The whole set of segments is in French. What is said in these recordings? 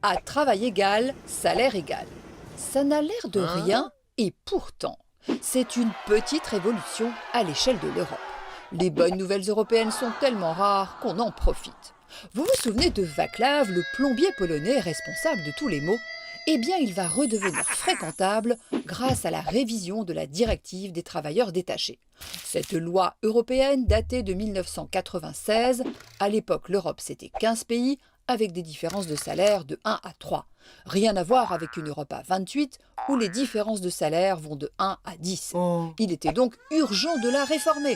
À travail égal, salaire égal. Ça n'a l'air de rien, et pourtant, c'est une petite révolution à l'échelle de l'Europe. Les bonnes nouvelles européennes sont tellement rares qu'on en profite. Vous vous souvenez de Vaclav, le plombier polonais responsable de tous les maux? Eh bien, il va redevenir fréquentable grâce à la révision de la directive des travailleurs détachés. Cette loi européenne datait de 1996. À l'époque, l'Europe, c'était 15 pays, avec des différences de salaire de 1 à 3. Rien à voir avec une Europe à 28, où les différences de salaire vont de 1 à 10. Il était donc urgent de la réformer.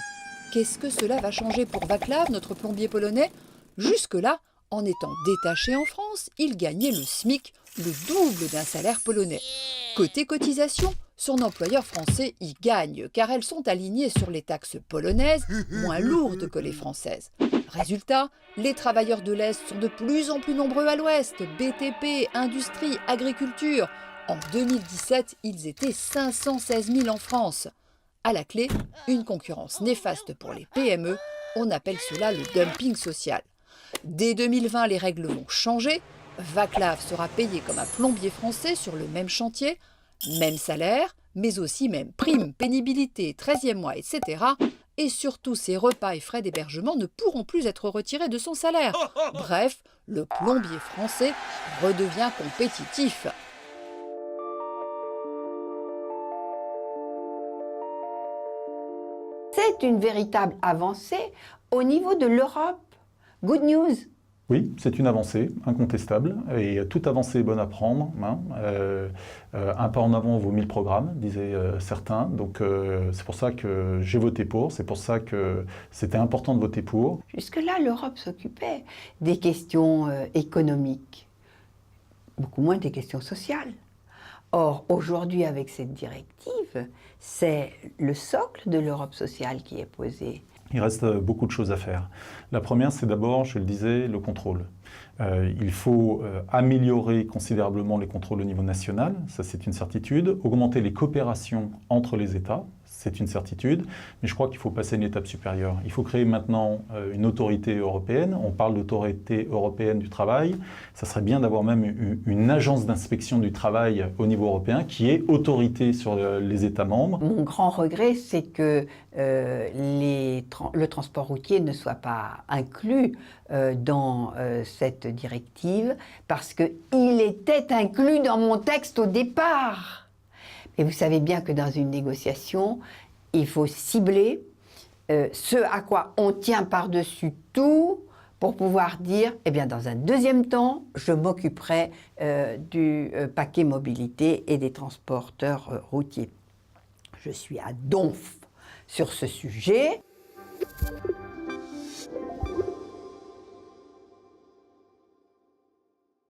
Qu'est-ce que cela va changer pour Vaclav, notre plombier polonais? Jusque-là, en étant détaché en France, il gagnait le SMIC, le double d'un salaire polonais. Côté cotisation, son employeur français y gagne, car elles sont alignées sur les taxes polonaises, moins lourdes que les françaises. Résultat, les travailleurs de l'Est sont de plus en plus nombreux à l'Ouest, BTP, industrie, agriculture. En 2017, ils étaient 516 000 en France. À la clé, une concurrence néfaste pour les PME, on appelle cela le dumping social. Dès 2020, les règles vont changer. Vaclav sera payé comme un plombier français sur le même chantier, même salaire, mais aussi même prime, pénibilité, 13e mois, etc. Et surtout, ses repas et frais d'hébergement ne pourront plus être retirés de son salaire. Bref, le plombier français redevient compétitif. C'est une véritable avancée au niveau de l'Europe. Good news. Oui, c'est une avancée incontestable, et toute avancée est bonne à prendre. Un pas en avant vaut 1000 programmes, disaient certains. Donc c'est pour ça que j'ai voté pour, c'est pour ça que c'était important de voter pour. Jusque-là, l'Europe s'occupait des questions économiques, beaucoup moins des questions sociales. Or, aujourd'hui, avec cette directive, c'est le socle de l'Europe sociale qui est posé. Il reste beaucoup de choses à faire. La première, c'est d'abord, je le disais, le contrôle. Il faut améliorer considérablement les contrôles au niveau national, ça c'est une certitude. Augmenter les coopérations entre les États, c'est une certitude. Mais je crois qu'il faut passer à une étape supérieure. Il faut créer maintenant une autorité européenne. On parle d'autorité européenne du travail. Ça serait bien d'avoir même une agence d'inspection du travail au niveau européen qui est autorité sur les États membres. Mon grand regret, c'est que le transport routier ne soit pas inclus dans cette directive, parce qu'il était inclus dans mon texte au départ. Et vous savez bien que dans une négociation, il faut cibler ce à quoi on tient par-dessus tout pour pouvoir dire, eh bien, dans un deuxième temps, je m'occuperai du paquet mobilité et des transporteurs routiers. Je suis à donf sur ce sujet.